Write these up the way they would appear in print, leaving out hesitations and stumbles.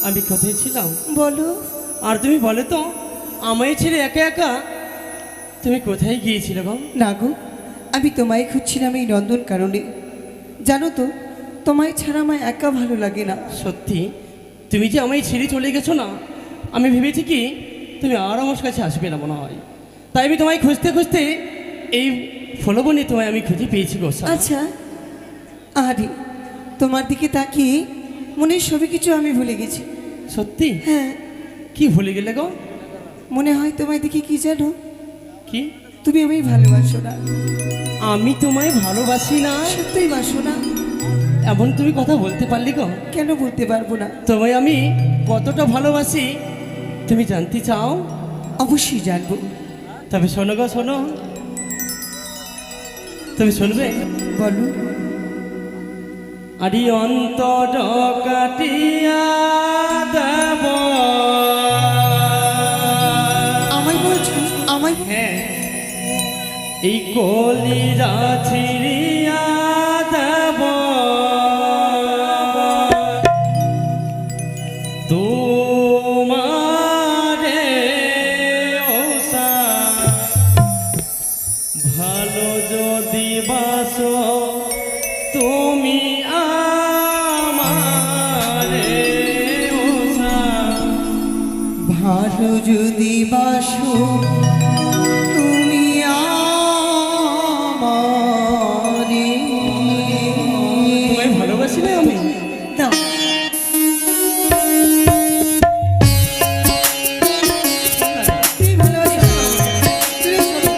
আমি কোথায় ছিলাম বলো। আর তুমি বলে তো আমায় ছেড়ে একা একা তুমি কোথায় গিয়েছিলে গো? না গো, আমি তোমায় খুঁজছিলাম এই নন্দন কারণে। জানো তো, তোমায় ছাড়া আমায় একা ভালো লাগে না। সত্যি তুমি যে আমায় ছেড়ে চলে গেছো না, আমি ভেবেছি কি তুমি আর আমার কাছে আসবে না মনে হয়। তাই আমি তোমায় খুঁজতে খুঁজতে এই ফলবনে তোমায় আমি খুঁজে পেয়েছি গো। আচ্ছা, আরে তোমার দিকে তাকিয়ে মনে সবই কিছু আমি ভুলে গেছি। সত্যি? হ্যাঁ। কি ভুলে গেলে গো? মনে হয় তোমায় দেখে কি জানো? কি? তুমি আমায় ভালোবাসো না। আমি তোমায় ভালোবাসি না? সত্যিই বাসো না? এমন তুমি কথা বলতে পারলি গো? কেন বলতে পারবো না? তোমায় আমি কতটা ভালোবাসি তুমি জানতে চাও? অবশ্যই জানবো। তবে শোনো গো, শোনো। তুমি শুনবে? বলো। আরি অন্তর কাটিয়া দেব। আমায় বলছো? আমায়? হ্যাঁ, এই কলিরা ছিড়িয়া দেব তোমারে ওসা, ভালো যদি বাসো তুমি আমারে ওসা, ভালো যদি বাসো তুমি আমারে। তোমায় ভালোবাসি না আমি? না। তুমি ভালোবাসো না? তুমি শোনো।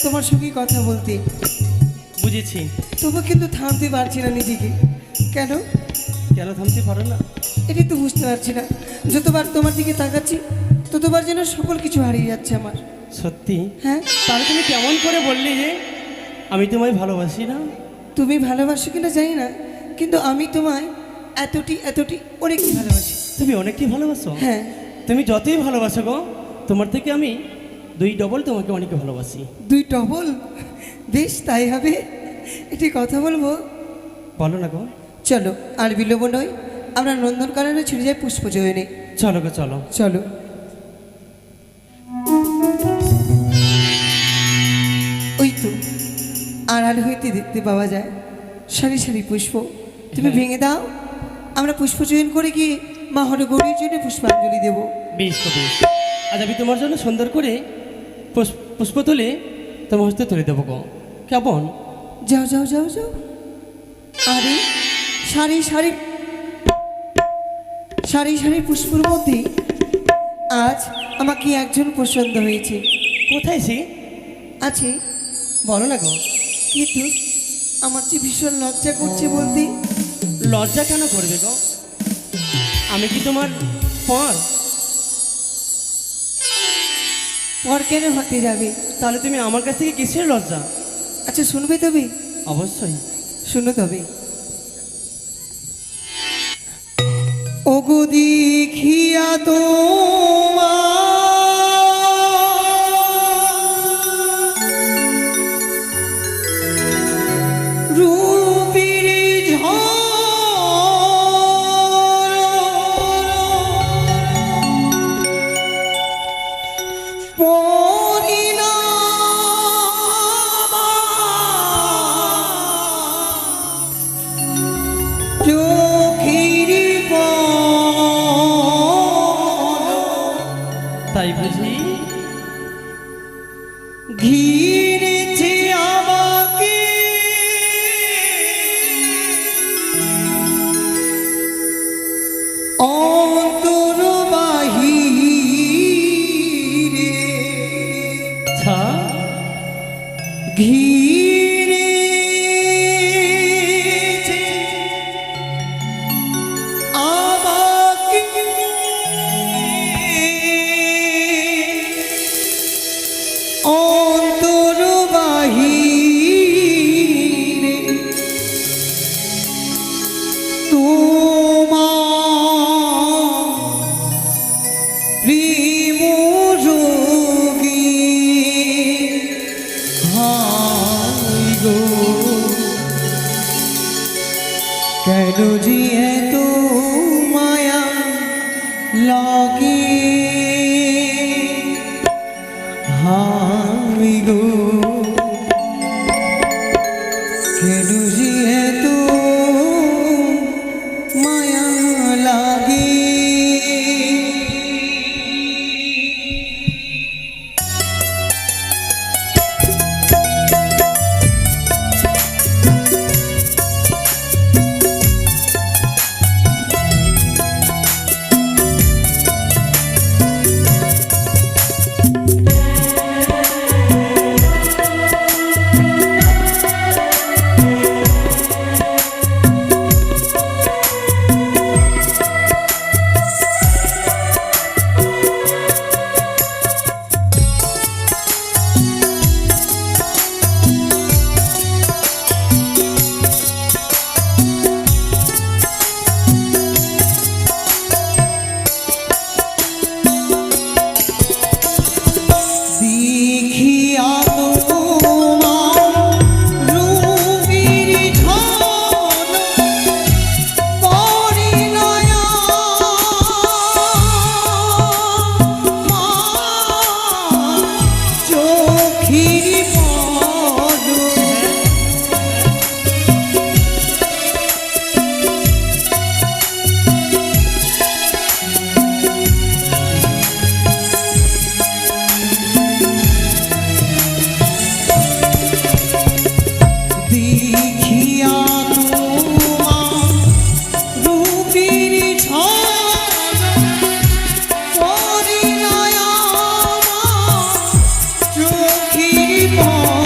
তোমার সঙ্গে কথা বলতে, বুঝেছি। তবু কিন্তু থামতে পারছি না নিজেকে। কেন কেন থামতে পারো না? এটাই তো বুঝতে পারছি না। যতবার তোমার দিকে তাকাচ্ছি ততবার যেন সকল কিছু হারিয়ে যাচ্ছে আমার। সত্যি? হ্যাঁ, তাহলে তুমি কেমন করে বললে যে আমি তোমায় ভালোবাসি না? তুমি ভালোবাসো কিনা জানি না, কিন্তু আমি তোমায় এতটি অনেক ভালোবাসি। তুমি অনেকই ভালোবাসো? হ্যাঁ। তুমি যতই ভালোবাসো গো, তোমার থেকে আমি 2 ডবল তোমাকে অনেক ভালোবাসি। 2 ডবল? বেশ, তাই হবে। এটি কথা বলবো? বলো না গো। চলো, আর বিলম্ব নয়, আমরা নন্দনকাননে ছেড়ে যাই পুষ্পজয়নে। চলো গো, চলো। চলো। ওই তো আড়াল হইতে দেখতে পাওয়া যায় সারি সারি পুষ্প। তুমি ভেঙে দাও, আমরা পুষ্প চয়ন করে গিয়ে মা হরগৌরীর জন্য পুষ্পাঞ্জলি দেব। বেশ তো বেশ। আজ আমি তোমার জন্য সুন্দর করে পুষ্প তুলে তোমার হস্তে তুলে দেবো গো। কেমন? যাও যাও যাও যাও। আরে সারি সারি সারি সারি পুষ্পর মধ্যে আজ আমাকে একজন পছন্দ হয়েছে। কোথায় সে আছে? বলো না গো। কিন্তু আমার যে ভীষণ লজ্জা করছে বলতে। লজ্জা কেন করবে গো? আমি কি তোমার পর? পর কেন হতে যাবে? তাহলে তুমি আমার কাছ থেকে কিসের লজ্জা? আচ্ছা শুনবে তবে? অবশ্যই। শুনো তবে। ওগো দেখিয়া তোমার রূপের তাই বুঝি? ঘিরেছে আমাকে অন্তর বাহিরে, ছা ঘিরেছে আমাকে অন্তর বাহিরে, তোমার প্রেম যোগে হাই গো, কেন যে এত মায়া লাগে হাই গো, কেন যে এত মায়া লাগে। জীবন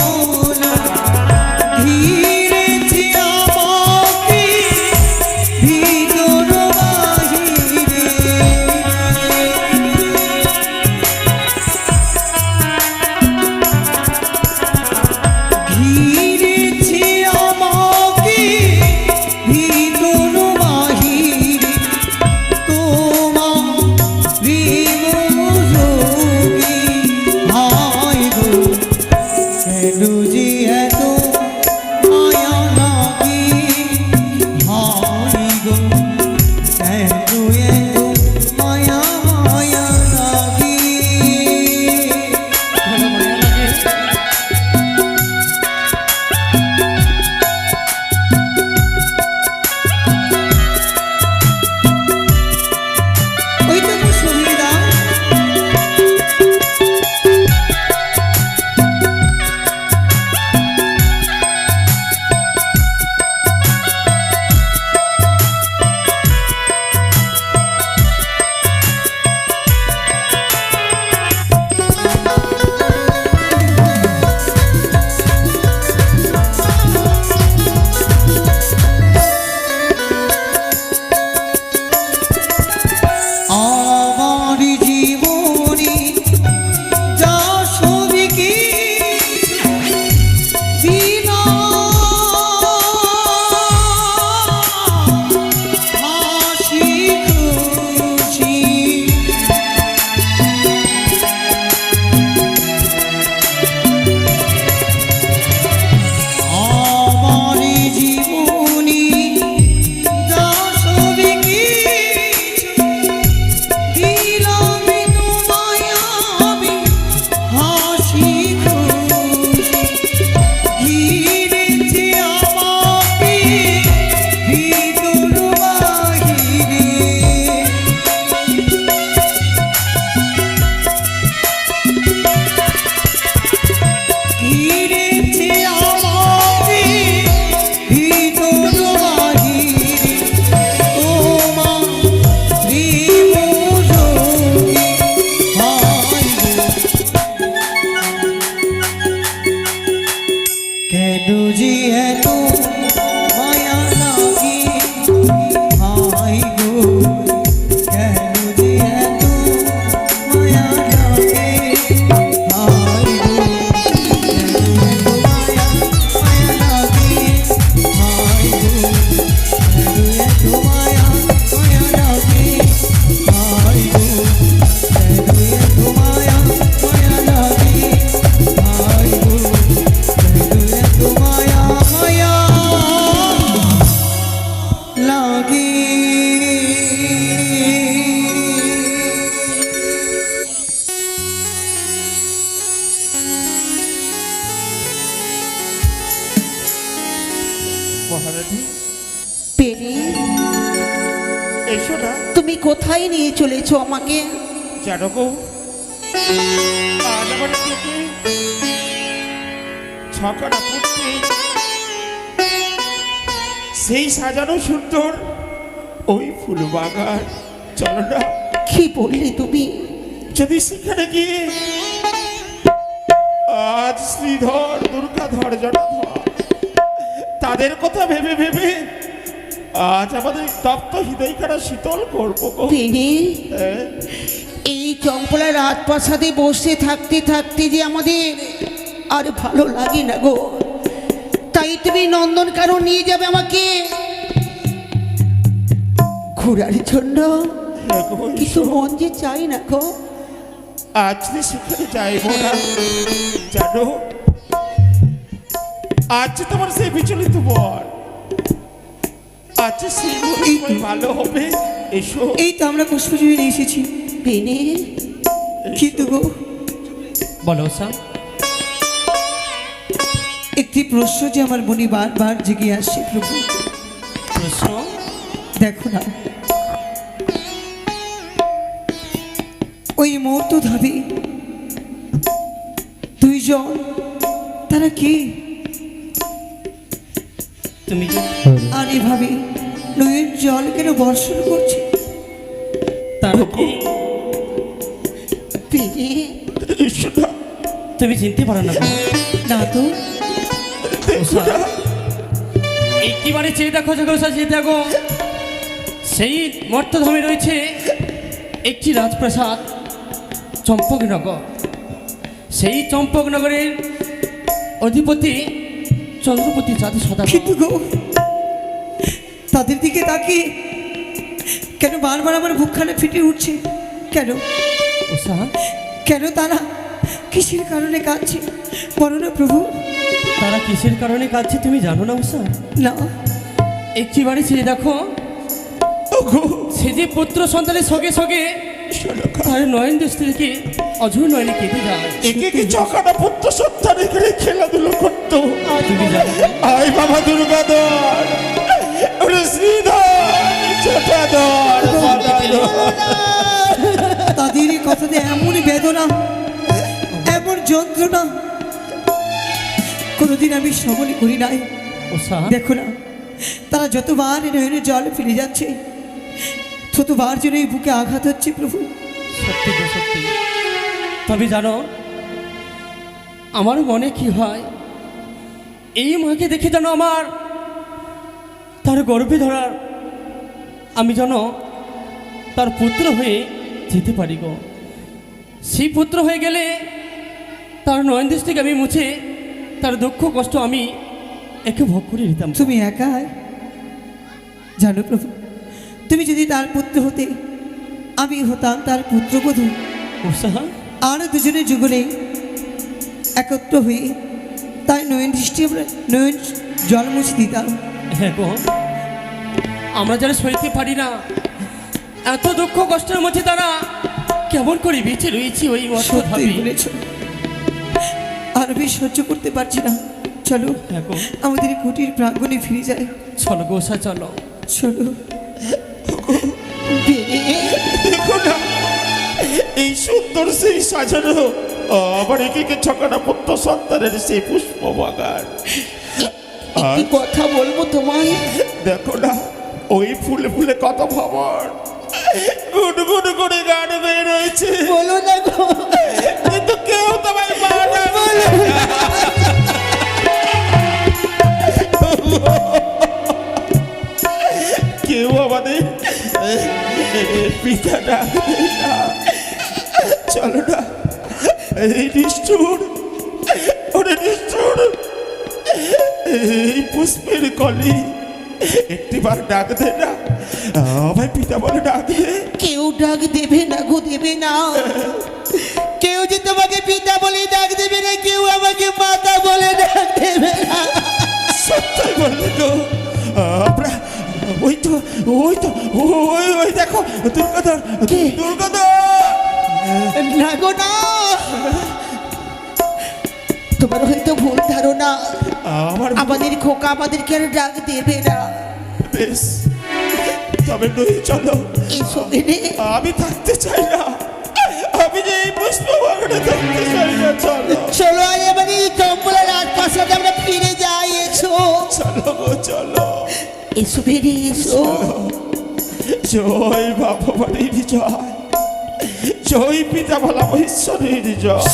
মহারানী পেরি, এসো না। তুমি কোথায় নিয়ে চলেছো আমাকে? জানো গো, আজ আমার চোখে ছকাটা পড়তে সেই সাজানো সুন্দর ওই ফুল বাগান। চলো না, কি বললে তুমি? যদি সেখানে গিয়ে আজ শ্রীধর, দুর্গাধর, জটাধর তাদের কথা ভেবে ভেবে আজ আমাদের তপ্ত হৃদয়খানা শীতল করবো গো। পেরি, হ্যাঁ, এই চম্পলা রাজপ্রাসাদে বসে থাকতে থাকতে যে আমাদের আর ভালো লাগে না গো। তাই তুমি নন্দনকানন নিয়ে যাবে আমাকে ঘোরার জন্য। হ্যাঁ গো, কিন্তু মন যে চাই না গো। আজ যে সেখানে যাইব না, জানো আজ যে তোমার সেই বিচলিত বর, আজ যে সেই সময় ভালো হবে। এসো। এই তো আমরা পুষ্পজুড়ি নিয়ে এসেছি। পেনে কিন্তু গো, বলো উষা। একটি প্রশ্ন যে আমার মনে বারবার জেগে আসছে প্রভু। প্রশ্ন? দেখো না, ওই মুহূর্তধারী দুইজন, তারা কি? তুমি কি আর এভাবে নদীর জল কেন বর্ষণ করছে? তারা কি? পেনে এসো না, তুমি চিনতে পারো না গো? না তো। উষা, একেবারে চেয়ে দেখো যে উষা, চেয়ে দেখো, সেই মর্তধামে রয়েছে একটি রাজপ্রাসাদ, চম্পকনগর। সেই চম্পকনগরের অধিপতি চন্দ্রপতি চাঁদ সদা। কিন্তু গো, তাদের দিকে তাকিয়ে কেন বারবার আমার বুকখানা ফেটে উঠছে? কেন উষা, কেন তারা কিসের কারণে কাঁদছে? বলো না প্রভু। তারা কিসের কারণে কাঁদছে তুমি জানো না উষা? না, একটিবারে চেয়ে দেখো, সে যে পুত্র সন্তানের সঙ্গে সঙ্গে তার নয়ন দৃষ্টিকে অঝোর নয়নে কেঁদে যায়। একে কি চকাটা পুত্র সন্তান এখানে খেলাধুলো করতো? তুমি জানো? আয় বাবা দুর্গাধর, ওরে শ্রীধর, জটাধর, গদাধর। তাদের এই কথাতে এমন বেদনা, এমন যন্ত্রণা কোনোদিন আমি শ্রবণই করি নাই। উষা, দেখো না, তারা যতবার এই নয়নের জল ফিরে যাচ্ছে, ততবার যেন এই বুকে আঘাত হচ্ছে প্রভু। সত্যি গো সত্যি। তবে জানো আমার মনে কি হয়, এই মাকে দেখে যেন আমার তার গর্ভে ধরার, আমি যেন তার পুত্র হয়ে যেতে পারি গো। সেই পুত্র হয়ে গেলে তার নয়ন দৃষ্টিকে আমি মুছে তার দুঃখ কষ্ট আমি একে ভোগ করে নিতাম। তুমি একাই জানো প্রভু, তুমি যদি তার পুত্র হতে, আমি হতাম তার পুত্রবধূ। উষা, আর দুজনের যুগলে একত্র হয়ে তাই নয়ন দৃষ্টি আমরা নয়ন জল মুছে দিতাম। হ্যাঁ গো, আমরা যারা সইতে পারি না এত দুঃখ কষ্টের মধ্যে, তারা কেমন করে বেঁচে রয়েছে ওই সত্যি মর্তধামে। বলেছ, আর আমি সহ্য করতে পারছি না। চলো হ্যাঁ গো, আমাদের এই কুটির প্রাঙ্গণে ফিরে যায়। চলো গো উষা, চলো। চলো। পেনে দেখো না, এই সুন্দর সেই সাজানো আবার একে ছকাটা পুত্র সন্তানের সেই পুষ্প বাগান। একটি কথা বলবো তোমায়। দেখো না, ওই ফুলে ফুলে কত ভবন গুনগুন করে গান গেয়ে রয়েছে, বলো না গো। কিন্তু কেউ তোমায় বাধা বলে না। কেউ আমাদের পিতা ডাকে না। চলো না, এই নিষ্ঠুর, ওরে নিষ্ঠুর, এই পুষ্পের কলি একটিবার ডাক দে না, আমায় পিতা বলে ডাক দে। কেউ ডাক দেবে না গো, দেবে না। কেউ যে তোমাকে পিতা বলে ডাক দেবে না, কেউ আমাকে মাতা বলে ডাক দেবে না। সত্যি বললে তো, আমরা ওই তো ওই তো ওই ওই দেখো দুর্গাধর, কে? দুর্গাধর। না গো না, তোমার হয়তো ভুল ধারণা। আমার আমাদের খোকা আমাদেরকে আর ডাক দেবে না। বেশ, তবে নই চলো। এসো বেনে। আমি থাকতে চাই না, আমি যে এই পুষ্প বাগানে থাকতে চাই না। চলো চলো আর এবার এই চম্পলা রাজপ্রাসাদে আমরা ফিরে যাই। এসো চলো গো চলো। এসো বেনে এসো। জয় বাবা বাড়ির জয়, জয় পিতা বলা ঈশ্বরের জয়।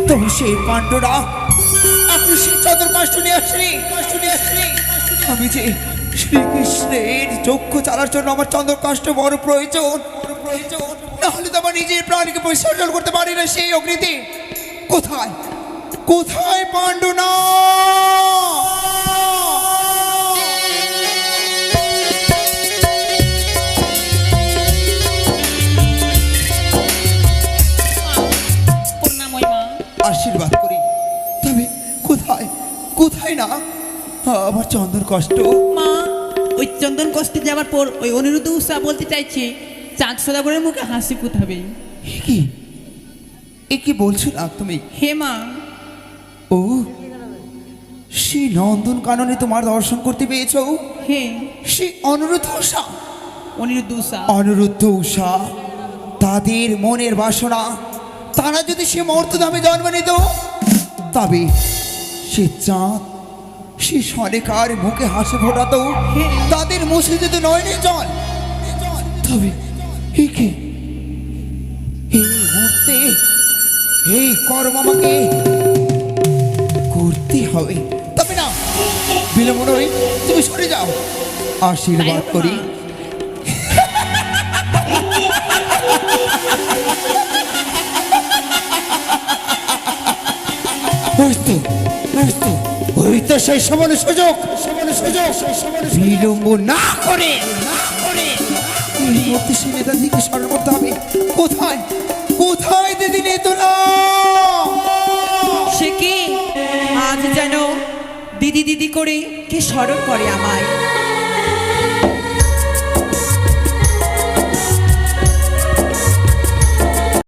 তবু সেই পাণ্ডরা আপনি সেই চন্দ্র কাষ্ট নিয়ে আসেনি। আমি যে শ্রীকৃষ্ণের যজ্ঞ চালার জন্য আমার চন্দ্র কাষ্ট বড় প্রয়োজন। নাহলে তো আমার নিজের প্রাণীকে বিসর্জন করতে পারি না সেই অগ্নিতে। কোথায় কোথায় পাণ্ডুনা? আশীর্বাদ করি, তবে কোথায় কোথায় না আমার চন্দন কষ্ট? মা, ওই চন্দন কষ্টে যাওয়ার পর ওই অনিরুদ্ধ উৎসাহ বলতে চাইছে চাঁদ সদাগরের মুখে হাসি ফুটাবে। এ কি বলছো না তুমি? হে মা, ও সেই নন্দন কাননে তোমার দর্শন করতে পেয়েছো? হে সেই অনুরুদ্ধ উষা, অনিরুদ্ধ উৎসাহ, অনুরুদ্ধ উষা, তাদের মনের বাসনা, তারা যদি সে মর্তধামে জন্ম নিত, তবে সে চাঁদ সে সনেকার মুখে হাসি ফোটাতো, তাদের মুছে যেত নয়নে জল। তবে এই কি এই মুহূর্তে এই কর্ম আমাকে করতে হবে। তবে না, বিলম্ব নয়, তুমি সরে যাও। আশীর্বাদ করি। ওই তো সেই সমান সুযোগ, বিলম্ব না করে এই মুহূর্তে সে নেতাজিকে স্মরণ করতে হবে। কোথায় কোথায় দিদি নেতনা? সে কি আজ যেন দিদি দিদি করে কে স্মরণ করে আমায়।